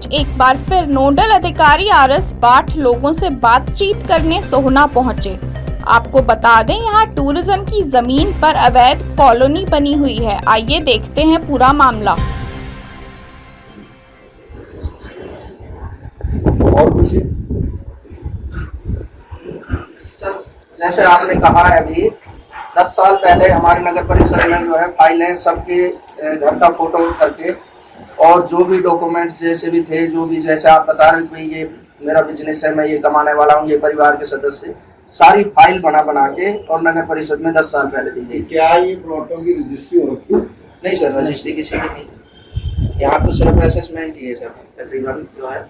एक बार फिर नोडल अधिकारी आरएस बाठ लोगों से बातचीत करने सोहना पहुंचे। आपको बता दें, यहां टूरिज्म की जमीन पर अवैध कॉलोनी बनी हुई है। आइए देखते हैं पूरा मामला। और कुछ जैसे आपने कहा है अभी 10 साल पहले हमारे नगर परिषद में जो है फाइलें सबके घर का फोटो करके और जो भी डॉक्यूमेंट्स जैसे भी थे, जो भी जैसे आप बता रहे हो कि ये मेरा बिजनेस है, मैं ये कमाने वाला हूँ, ये परिवार के सदस्य, सारी फाइल बना के और नगर परिषद में 10 साल पहले दी गई। क्या ये प्लॉटों की रजिस्ट्री हो रखी है? नहीं सर, रजिस्ट्री किसी की नहीं, यहाँ तो सिर्फ असेसमेंट ही है सर। तकरीबन जो है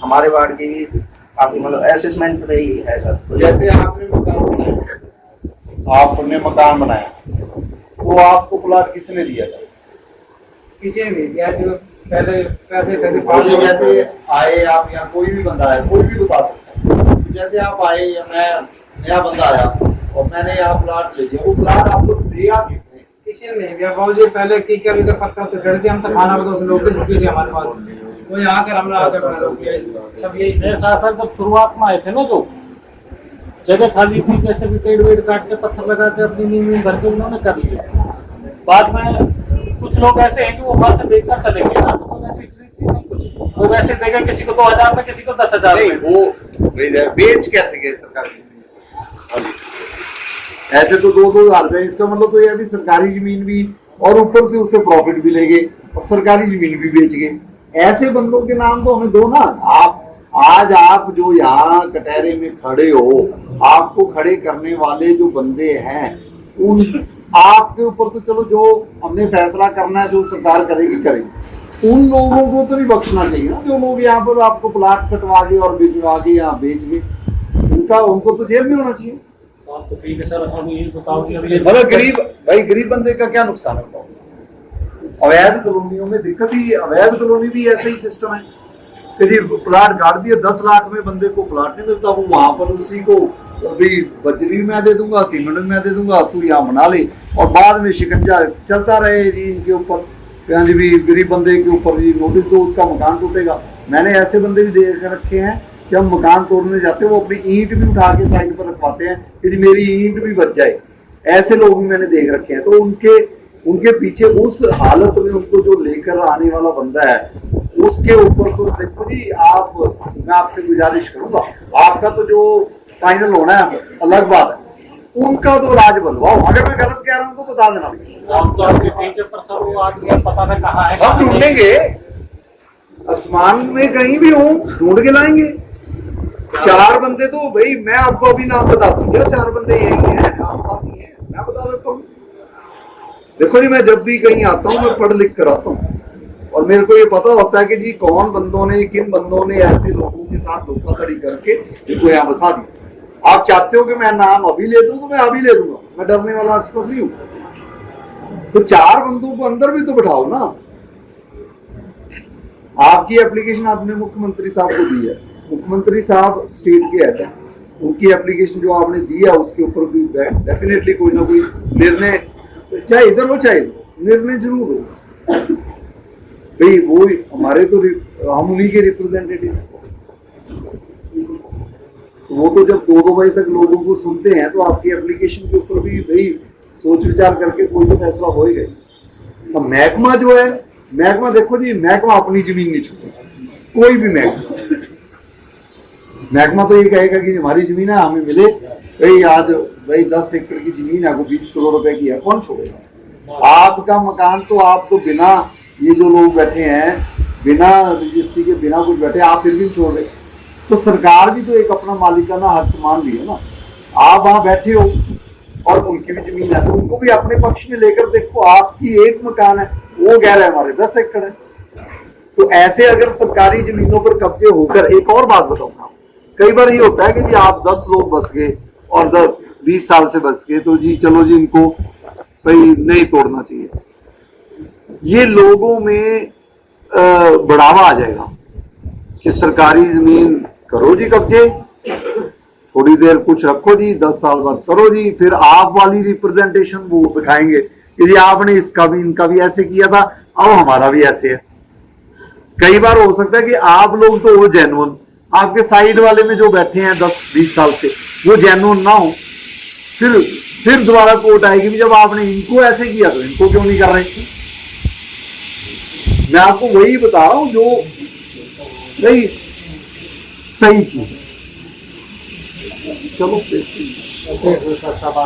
हमारे वार्ड की भी काफी मतलब असेसमेंट पे ही है सर। जैसे आपने मकान बनाया तो आपको प्लॉट किसने दिया था? किसी ने नहीं दिया। जो पहले पैसे जैसे आए आप, या कोई भी बंदा है, कोई भी बता सकता है, जैसे आप आए या मैं नया बंदा आया और मैंने यहाँ प्लॉट ले लिया, वो प्लॉट आपको दिया किसने? किसी ने नहीं दिया। बाबू जी पहले की क्या पत्थर तो चढ़ के हम तो खाना बदल लोग थे हमारे पास, वो यहाँ कर हमने आकर सब यही साथ जब शुरुआत में आए थे ना, जो जगह खाली थी, जैसे भी पेड़ वेड़ काट के पत्थर लगा के अपनी नींव भर के उन्होंने कर लिया। बाद में कुछ लोग ऐसे हैं कि वो वहां से देखकर चले गए ना, तो कुछ वो वैसे देगा, किसी को 2000 में, किसी को 10,000 में। वो बेच कैसे गए सरकार? ऐसे तो 2-2 हजार, इसका मतलब तो ये अभी सरकारी जमीन भी और ऊपर से उससे प्रॉफिट भी ले गए और सरकारी जमीन भी बेच गए। ऐसे बंदों के नाम तो हमें दो ना। आप जो यहाँ कटहरे में खड़े हो, आपको खड़े करने वाले जो बंदे हैं, उन आपके ऊपर तो चलो जो हमने फैसला करना है, जो सरकार करेगी, उन लोगों को तो नहीं बख्शना चाहिए ना, जो लोग यहाँ पर आपको प्लाट कटवा के और भिजवा के यहाँ बेच गए, उनको तो जेल में होना चाहिए। तो ठीक है सर, हम ये बताओ कि अभी मतलब गरीब बंदे का क्या नुकसान है? अवैध कॉलोनियों में दिक्कत ही, अवैध कॉलोनी भी ऐसा ही सिस्टम है। फिर प्लाट गाड़ दिया, 10 लाख में बंदे को प्लाट नहीं मिलता, वो वहां पर उसी को अभी बजरी में दे दूंगा, सीमेंट में दे दूंगा, तू यहाँ बना ले, और बाद में शिकंजा चलता रहे जी इनके ऊपर, भी गरीब बंदे के ऊपर जी नोटिस दो, उसका मकान टूटेगा। मैंने ऐसे बंदे भी देख रखे हैं कि हम मकान तोड़ने जाते हैं, वो अपनी ईंट भी उठा के साइड पर रखवाते हैं, फिर मेरी ईंट भी बच जाए। ऐसे लोग भी मैंने देख रखे हैं। तो उनके पीछे उस हालत में उनको जो लेकर आने वाला बंदा है, उसके ऊपर तो देखो जी, मैं आपसे गुजारिश करूंगा, आपका तो जो फाइनल होना है अलग बात है, उनका तो इलाज बनवाओ। अगर मैं गलत कह रहा हूँ तो बता देना। हम तो आपके ठीक है, पर सर वो आदमी पता नहीं कहाँ है। हम ढूंढेंगे, आसमान में कहीं भी हो, ढूंढ के लाएंगे। 4 बंदे तो भाई मैं आपको अभी नाम बता दूं, क्या 4 बंदे यही हैं, आसपास ही हैं, मैं बता देता हूँ। देखो जी, मैं जब भी कहीं आता हूँ मैं पढ़ लिख कर आता हूँ, और मेरे को ये पता होता है कि जी किन बंदों ने ऐसे लोगों के साथ धोखाधड़ी करके इनको यहाँ बसा दिया। आप चाहते हो कि मैं नाम अभी ले दूं तो मैं अभी ले दूंगा, मैं डरने वाला अफसर नहीं हूं। तो 4 बंदों को अंदर भी तो बिठाओ ना। आपकी एप्लीकेशन आपने मुख्यमंत्री साहब को दी है, मुख्यमंत्री साहब स्टेट के हेड है, उनकी एप्लीकेशन जो आपने दी है उसके ऊपर भी डेफिनेटली कोई ना कोई निर्णय, चाहे इधर हो चाहे निर्णय जरूर हो भाई। वो हमारे तो हम उन्हीं के रिप्रेजेंटेटिव हैं। वो तो जब 2-2 बजे तक लोगों को सुनते हैं, तो आपकी एप्लीकेशन के ऊपर भी भाई सोच विचार करके कोई तो फैसला होएगा। तो महकमा जो है, महकमा देखो जी, महकमा अपनी जमीन नहीं छूटेगा, कोई भी महकमा तो ये कहेगा कि हमारी जमीन है, हमें मिले भाई। आज भाई 10 एकड़ की जमीन है, वो 20 करोड़ रुपए की है, कौन छोड़ेगा? आपका मकान तो आप तो बिना, ये जो लोग बैठे हैं बिना रजिस्ट्री के, बिना कुछ बैठे, आप फिर भी छोड़ रहे। तो सरकार भी तो एक अपना मालिकाना हक मान रही है ना। आप वहां बैठे हो और उनकी भी जमीन है, तो उनको भी अपने पक्ष में लेकर देखो। आपकी एक मकान है, वो कह रहे हैं हमारे 10 एकड़ है। तो ऐसे अगर सरकारी जमीनों पर कब्जे होकर, एक और बात बताऊंगा, कई बार ये होता है कि जी आप 10 लोग बस गए और 20 साल से बस गए, तो जी चलो जी इनको भाई नहीं तोड़ना चाहिए। ये लोगों में बढ़ावा आ जाएगा कि सरकारी जमीन करो जी कब्जे, थोड़ी देर कुछ रखो जी, 10 साल बाद करो जी, फिर आप वाली रिप्रेजेंटेशन वो दिखाएंगे कि जी आपने इसका भी इनका भी ऐसे किया था, अब हमारा भी ऐसे है। कई बार हो सकता है कि आप लोग तो वो जेन्युइन, आपके साइड वाले में जो बैठे हैं 10-20 साल से वो जेन्युइन ना हो, फिर दोबारा कोर्ट आएगी भी जब आपने इनको ऐसे किया तो इनको क्यों नहीं कर रहे। मैं आपको वही बता रहा हूं जो नहीं सही चीज। चलो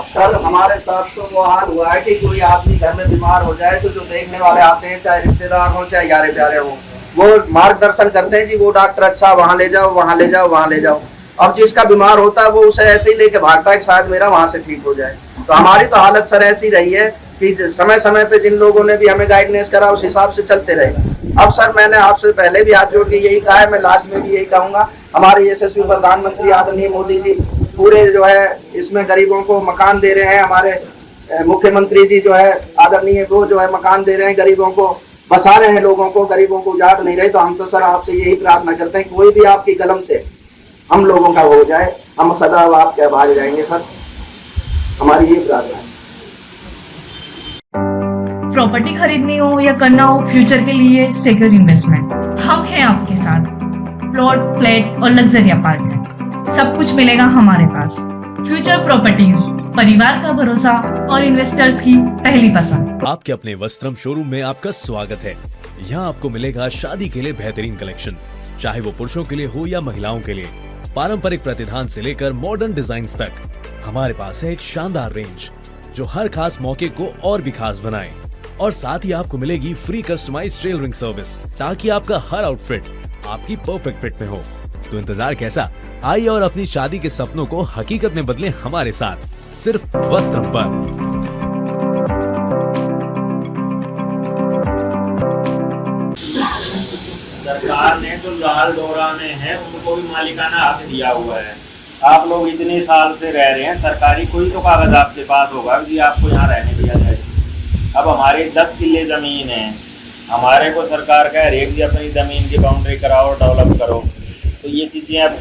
सर हमारे साथ तो वो हाल हुआ है कि कोई आदमी घर में बीमार हो जाए तो जो देखने वाले आते हैं, चाहे रिश्तेदार हो चाहे यारे प्यारे हो, वो मार्गदर्शन करते हैं जी वो डॉक्टर अच्छा वहां ले जाओ वहां ले जाओ वहां ले जाओ। अब जिसका बीमार होता है वो उसे ऐसे ही लेके भागता है कि शायद मेरा वहां से ठीक हो जाए। तो हमारी तो हालत सर ऐसी रही है कि समय समय पे जिन लोगों ने भी हमें गाइडेंस करा उस हिसाब से चलते रहे। अब सर मैंने आपसे पहले भी हाथ जोड़ के यही कहा है, मैं लास्ट में भी यही कहूंगा, हमारे यशस्वी प्रधानमंत्री आदरणीय मोदी जी पूरे जो है इसमें गरीबों को मकान दे रहे हैं, हमारे मुख्यमंत्री जी जो है आदरणीय वो जो है मकान दे रहे हैं, गरीबों को बसा रहे हैं, लोगों को गरीबों को उजाड़ नहीं रहे। तो हम तो सर आपसे यही प्रार्थना करते हैं कोई भी आपकी कलम से हम लोगों का हो जाए, हम सदा आपके आभार जाएंगे सर, हमारी ये प्रार्थना है। प्रॉपर्टी खरीदनी हो या करना हो फ्यूचर के लिए सिक्योर इन्वेस्टमेंट, हम हैं आपके साथ। प्लॉट, फ्लैट और लग्जरी अपार्टमेंट सब कुछ मिलेगा हमारे पास। फ्यूचर प्रॉपर्टीज, परिवार का भरोसा और इन्वेस्टर्स की पहली पसंद। आपके अपने वस्त्रम शोरूम में आपका स्वागत है। यहाँ आपको मिलेगा शादी के लिए बेहतरीन कलेक्शन, चाहे वो पुरुषों के लिए हो या महिलाओं के लिए, पारंपरिक प्रतिधान से लेकर मॉडर्न डिजाइन तक। हमारे पास है एक शानदार रेंज जो हर खास मौके को और भी खास बनाए, और साथ ही आपको मिलेगी फ्री कस्टमाइज टेलरिंग सर्विस ताकि आपका हर आउटफिट आपकी परफेक्ट फिट में हो। तो इंतजार कैसा, आइए और अपनी शादी के सपनों को हकीकत में बदलें हमारे साथ, सिर्फ वस्त्रम पर। सरकार ने जो लाल डोराने हैं उनको भी मालिकाना हक दिया हुआ है। आप लोग इतने साल से रह रहे हैं, सरकारी कोई तो कागज आपके पास होगा कि आपको यहाँ रहने दिया जाए। अब हमारे 10 किले जमीन है, हमारे को सरकार कह रही है कि अपनी जमीन की बाउंड्री कराओ, डेवलप करो। तो ये चीजें अब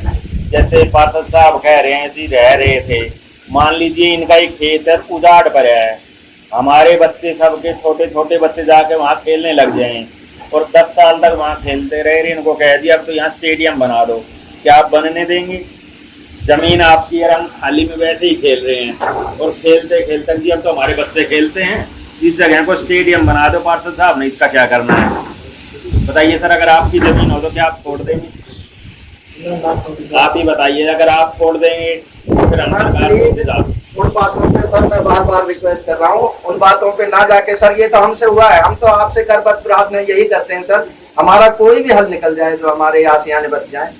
जैसे पार्षद साहब कह रहे हैं ऐसे रह रहे थे, मान लीजिए इनका एक खेत है उजाड़ पर है, हमारे बच्चे सबके छोटे छोटे बच्चे जाके वहाँ खेलने लग जाएं और 10 साल तक वहाँ खेलते रहे, इनको कह दिया अब तो यहाँ स्टेडियम बना दो, क्या आप बनने देंगे? जमीन आपकी है, हम खाली में वैसे ही खेल रहे हैं और खेलते खेलते जी अब तो हमारे बच्चे खेलते हैं, इस जगह को स्टेडियम बना दो। पार्षद साहब ने इसका क्या करना है बताइए सर? अगर आपकी जमीन हो तो क्या आप छोड़ देंगे? आप ही बताइए, अगर आप छोड़ देंगे तो फिर हम सरकार उन बातों पे सर मैं बार बार रिक्वेस्ट कर रहा हूँ, उन बातों पे ना जाके सर ये तो हमसे हुआ है, हम तो आपसे करबद्ध प्रार्थना यही करते हैं सर हमारा कोई भी हल निकल जाए जो हमारे आसियाने बच जाए।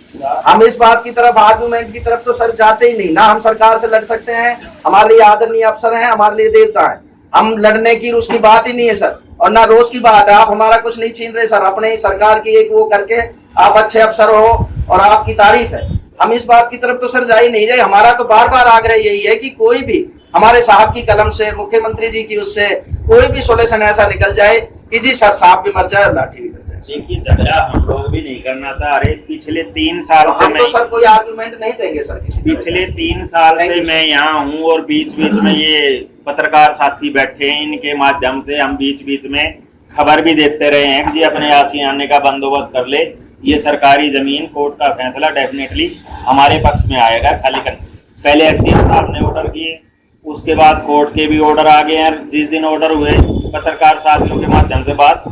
हम इस बात की तरफ आर्गूमेंट की तरफ तो सर जाते ही नहीं, ना हम सरकार से लड़ सकते हैं, हमारे लिए आदरणीय अफसर हैं, हमारे लिए देवता है, हम लड़ने की उसकी बात ही नहीं है सर, और ना रोज की बात है। आप हमारा कुछ नहीं छीन रहे सर, अपने सरकार की एक वो करके आप अच्छे अफसर हो और आपकी तारीफ है, हम इस बात की तरफ तो सर जा ही नहीं रहे। हमारा तो बार बार आग्रह यही है कि कोई भी हमारे साहब की कलम से, मुख्यमंत्री जी की उससे कोई भी सोल्यूशन ऐसा निकल जाए कि जी सर साहब भी मर जाए और लाठी भी मर जाए। देखिए झगड़ा हम लोग भी नहीं करना चाह रहे, पिछले 3 साल से हम तो सर कोई आर्गुमेंट नहीं देंगे सर किसी, पिछले 3 साल से मैं यहाँ हूँ और बीच बीच में ये पत्रकार साथी बैठे हैं, इनके माध्यम से हम बीच बीच में खबर भी देते रहे हैं कि जी अपने आसियाने का बंदोबस्त कर ले, ये सरकारी जमीन कोर्ट का फैसला डेफिनेटली हमारे पक्ष में आएगा खाली कर। पहले एसडीएम साहब ने ऑर्डर किए, उसके बाद कोर्ट के भी ऑर्डर आ गए हैं, जिस दिन ऑर्डर हुए पत्रकार साथियों के माध्यम से बात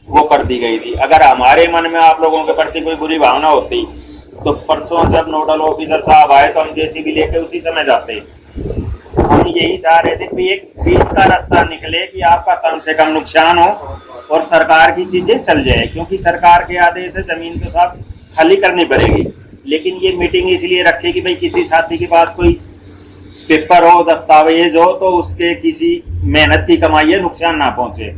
वो कर दी गई थी। अगर हमारे मन में आप लोगों के प्रति कोई बुरी भावना होती तो परसों जब नोडल ऑफिसर साहब आए तो हम जेसीबी लेके उसी समय जाते। हम यही चाह रहे थे कि एक बीच का रास्ता निकले कि आपका कम से कम नुकसान हो और सरकार की चीजें चल जाए, क्योंकि सरकार के आदेश से जमीन तो सब खाली करनी पड़ेगी। लेकिन ये मीटिंग इसलिए रखे कि भाई किसी साथी के पास कोई पेपर हो, दस्तावेज हो, तो उसके किसी मेहनत की कमाई है नुकसान ना पहुंचे।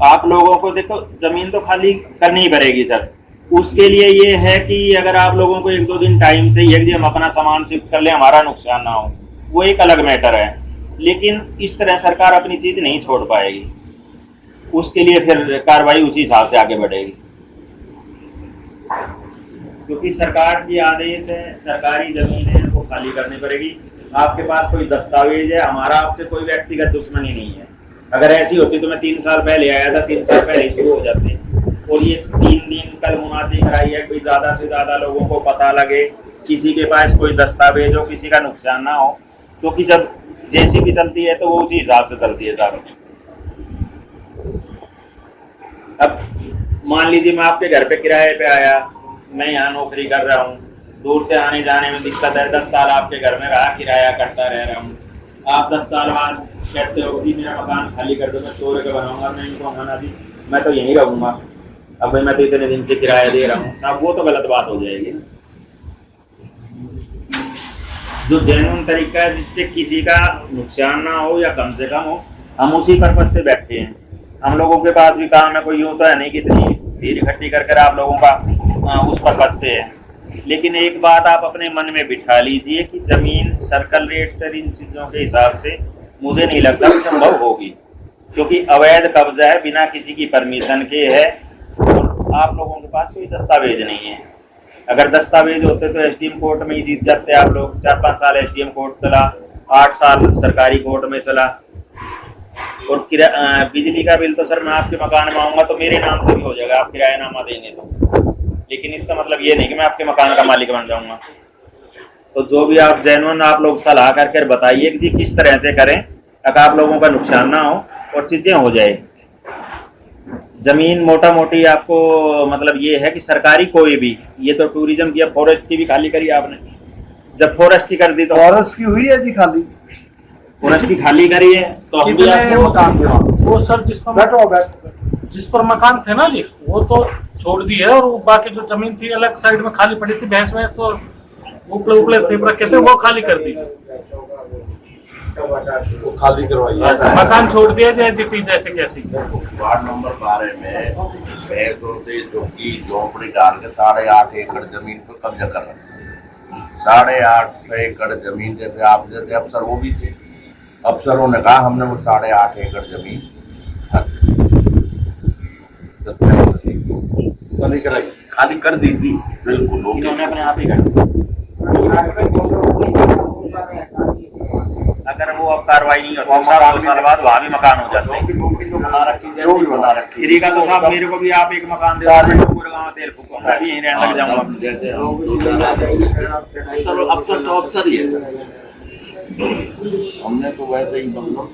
आप लोगों को देखो जमीन तो खाली करनी ही पड़ेगी सर, उसके लिए ये है कि अगर आप लोगों को 1-2 दिन टाइम चाहिए कि हम अपना सामान शिफ्ट कर ले, हमारा नुकसान ना हो, वो एक अलग मैटर है। लेकिन इस तरह सरकार अपनी चीज नहीं छोड़ पाएगी, उसके लिए फिर कार्रवाई उसी हिसाब से आगे बढ़ेगी, क्योंकि सरकार की आदेश है, सरकारी जमीन है वो खाली करनी पड़ेगी। आपके पास कोई दस्तावेज है, हमारा आपसे कोई व्यक्तिगत दुश्मनी नहीं है। अगर ऐसी होती तो मैं 3 साल पहले आया था, 3 साल पहले शुरू हो जाते और ये 3 दिन कल मुनादी कराई है, कोई ज्यादा से ज्यादा लोगों को पता लगे, किसी के पास कोई दस्तावेज हो, किसी का नुकसान ना हो, क्योंकि जब जेसीबी चलती है तो वो उसी हिसाब से चलती है साहब। अब मान लीजिए मैं आपके घर पे किराए पे आया, मैं यहाँ नौकरी कर रहा हूँ, दूर से आने जाने में दिक्कत है, 10 साल आपके घर में रहा, किराया करता रह रहा हूँ, आप 10 साल बाद कहते हो कि मेरा मकान खाली कर दो, मैं चोर के बनाऊंगा, मैं इनको मना दी, मैं तो यहीं रहूंगा, अब भाई मैं तो इतने दिन से किराया दे रहा हूँ साहब, वो तो गलत बात हो जाएगी। जो जेन्युइन तरीका है जिससे किसी का नुकसान ना हो या कम से कम हो, हम उसी पर्पज से बैठे हैं। हम लोगों के पास भी काम है, कोई यूं तो है नहीं कि इतनी भीड़ इकट्ठी कर आप लोगों का उस पर्पज से है। लेकिन एक बात आप अपने मन में बिठा लीजिए कि जमीन सर्कल रेट से इन चीजों के हिसाब से मुझे नहीं लगता संभव होगी, क्योंकि अवैध कब्जा है, बिना किसी की परमिशन के है, और आप लोगों के पास कोई दस्तावेज नहीं है। अगर दस्तावेज होते तो एसडीएम कोर्ट में ही जीत जाते आप लोग। 4-5 साल एसडीएम कोर्ट चला, 8 साल सरकारी कोर्ट में चला। और बिजली का बिल तो सर मैं आपके मकान में आऊंगा तो मेरे नाम से भी हो जाएगा, आप किरायानामा देंगे तो, लेकिन इसका मतलब ये नहीं कि मैं आपके मकान का मालिक बन जाऊंगा। तो जो भी आप जेन्युइन आप लोग सलाह करके बताइए कि किस तरह से करें ताकि आप लोगों का नुकसान ना हो और चीजें हो जाए। जमीन मोटा मोटी आपको मतलब ये है कि सरकारी कोई भी, ये तो टूरिज्म की, अब फॉरेस्ट की भी खाली करी आपने, जब फॉरेस्ट की कर दी तो फॉरेस्ट की हुई है जी खाली, फॉरेस्ट की खाली करी है तो हम भी आपको मकान थे वहाँ, वो सर जिस पर मकान थे ना जी वो तो छोड़ दी है, और वो बाकी जो जमीन थी अलग साइड में खाली पड़ी थी, भैंस वैंस और उपले उपले थे रखे थे, वो खाली कर दी, वो खाली करवाई है। मकान छोड़ दिया जैसे कैसी। वार्ड नंबर 12 में भैंसों से झुग्गी झोपड़ी डाल के 8.5 एकड़ जमीन पर कब्जा कर रखा है। 8.5 एकड़ जमीन जैसे आप जैसे अफसर वो भी थे, अफसरों ने कहा हमने वो 8.5 एकड़ जमीन खाली कर दी थी, बिल्कुल इन्होंने अपने आप ही कर दी। अगर वो अब कार्रवाई नहीं होती 2 साल बाद वहाँ भी मकान हो जाते हैं। जो भी बना रखी फ्री का तो साहब मेरे को भी आप एक मकान दे दो, पूरे गाँव में तेल फूको, मैं भी यहीं रहने लग जाऊंगा। चलो अफसर तो अफसर ही है, हमने तो वैसे ही मतलब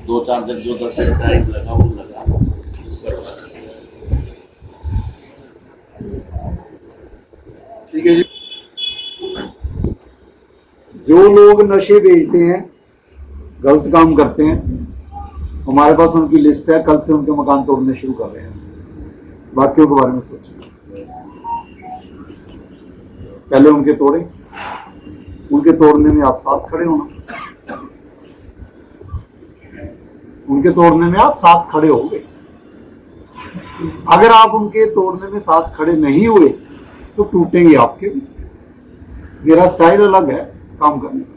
2-4 दिन जो 10 टाइम लगा वो लगा। ठीक है जी। जो लोग नशे बेचते हैं, गलत काम करते हैं, हमारे पास उनकी लिस्ट है, कल से उनके मकान तोड़ने शुरू कर रहे हैं। बाकियों के बारे में सोचिए, पहले उनके तोड़े, उनके तोड़ने में आप साथ खड़े होना, उनके तोड़ने में आप साथ खड़े हो गए। अगर आप उनके तोड़ने में साथ खड़े नहीं हुए तो टूटेंगे आपके भी। मेरा स्टाइल अलग है काम करने का,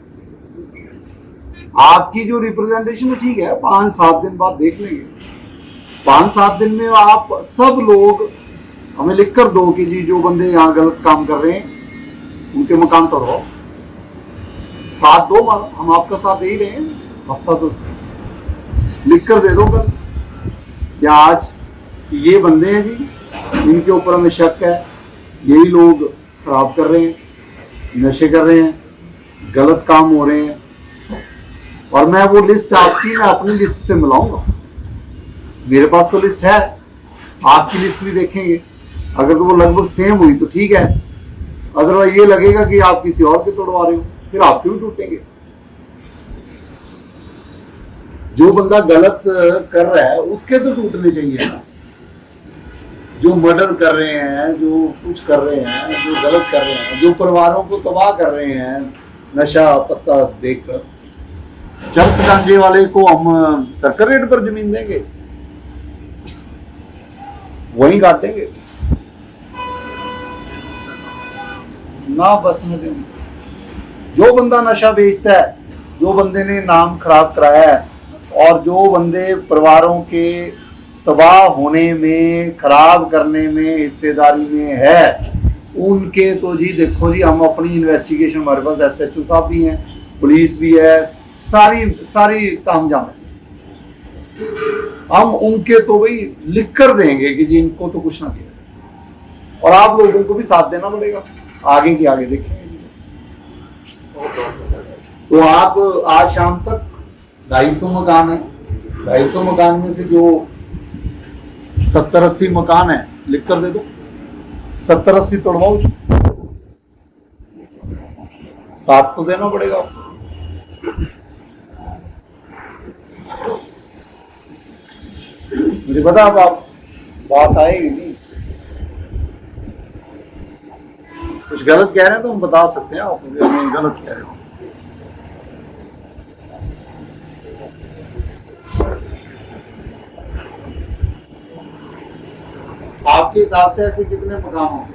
आपकी जो रिप्रेजेंटेशन है ठीक है, 5-7 दिन बाद देख लेंगे। 5-7 दिन में आप सब लोग हमें लिख कर दो कि जी जो बंदे यहाँ गलत काम कर रहे हैं उनके मकान तोड़वाओ, साथ दो, हम आपका साथ दे ही रहे हैं। हफ्ता तो लिख कर दे दो कल या आज ये बंदे हैं जी, इनके ऊपर हमें शक है, यही लोग खराब कर रहे हैं, नशे कर रहे हैं, गलत काम हो रहे हैं, और मैं वो लिस्ट आपकी मैं अपनी लिस्ट से मिलाऊंगा। मेरे पास तो लिस्ट है, आपकी लिस्ट भी देखेंगे, अगर तो वो लगभग सेम हुई तो ठीक है, अदरवाइज ये लगेगा कि आप किसी और के तोड़वा रहे हो, फिर आपके भी टूटेंगे। जो बंदा गलत कर रहा है उसके तो टूटने चाहिए ना। जो मर्डर कर रहे हैं, जो कुछ कर रहे हैं, जो गलत कर रहे हैं, जो परिवारों को तबाह कर रहे हैं नशा पत्ता देकर, चरस गांजे वाले को हम सर्कल रेट पर जमीन देंगे, वहीं काटेंगे ना, बस में देंगे। जो बंदा नशा बेचता है, जो बंदे ने नाम खराब कराया है, और जो बंदे परिवारों के तबाह होने में, खराब करने में हिस्सेदारी में है, उनके तो जी देखो जी, हम अपनी इन्वेस्टिगेशन, हमारे पास SHO साहब भी हैं, पुलिस भी है, सारी तामझाम है। हम उनके तो भाई लिख कर देंगे कि जी इनको तो कुछ ना दिया, और आप लोगों को भी साथ देना पड़ेगा, आगे की आगे देखेंगे। तो आप आज शाम तक 250 मकान है, 250 मकान में से जो 70-80 मकान है लिख कर दे दो, 70-80 तोड़वाओ, साथ तो देना पड़ेगा आपको। मुझे पता अब आप बात आएगी नहीं, कुछ गलत कह रहे हैं तो हम बता सकते हैं, आप मुझे नहीं गलत कह रहे हो। आपके हिसाब से ऐसे कितने मकान होंगे?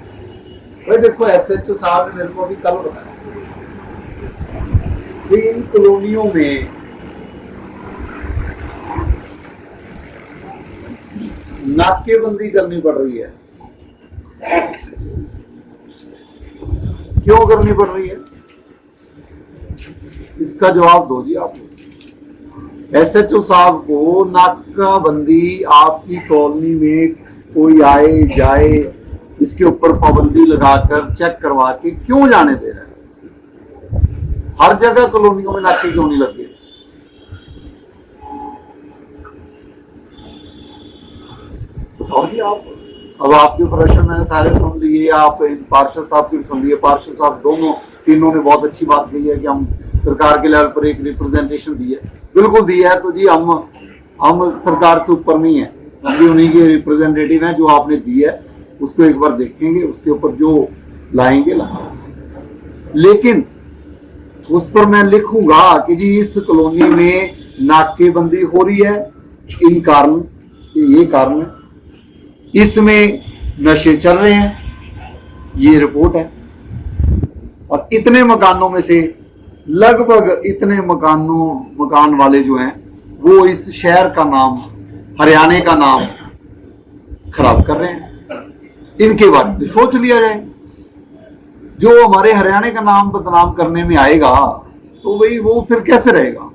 भाई देखो, SHO साहब ने मेरे को अभी कल बताया कि इन कॉलोनियों में नाकेबंदी करनी पड़ रही है। क्यों करनी पड़ रही है, इसका जवाब दो जी आप। SHO साहब को नाकाबंदी आपकी कॉलोनी में कोई आए जाए इसके ऊपर पाबंदी लगाकर चेक करवा के क्यों जाने दे रहे हैं? हर जगह कॉलोनियों में नाके क्यों नहीं लगे? और भी आप, अब आपके प्रश्न मैंने सारे सुन लिए, आप पार्षद साहब की सुन लिए। पार्षद साहब दोनों तीनों ने बहुत अच्छी बात कही है कि हम सरकार के लेवल पर एक रिप्रेजेंटेशन दी है, बिल्कुल दी है। तो जी हम सरकार से ऊपर नहीं है, हम भी उन्हीं के रिप्रेजेंटेटिव हैं। जो आपने दी है उसको एक बार देखेंगे, उसके ऊपर जो लाएंगे। लेकिन उस पर मैं लिखूंगा कि जी इस कॉलोनी में नाकेबंदी हो रही है, इन कारण, ये कारण है, इसमें नशे चल रहे हैं, ये रिपोर्ट है। और इतने मकानों में से लगभग इतने मकान वाले जो हैं वो इस शहर का नाम, हरियाणा का नाम खराब कर रहे हैं। इनके बारे में सोच लिया जाए। जो हमारे हरियाणा का नाम बदनाम करने में आएगा तो भाई वो फिर कैसे रहेगा?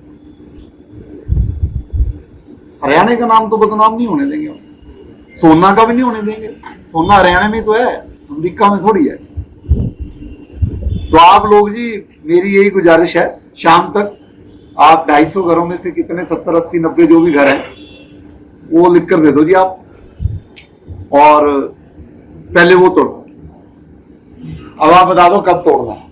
हरियाणा का नाम तो बदनाम नहीं होने देंगे, सोना का भी नहीं होने देंगे। सोना हरियाणा में तो है, अमेरिका में थोड़ी है। तो आप लोग जी, मेरी यही गुजारिश है, शाम तक आप 250 घरों में से कितने 70, 80, 90 जो भी घर हैं वो लिख कर दे दो जी आप, और पहले वो तोड़ो। अब आप बता दो कब तोड़ना है।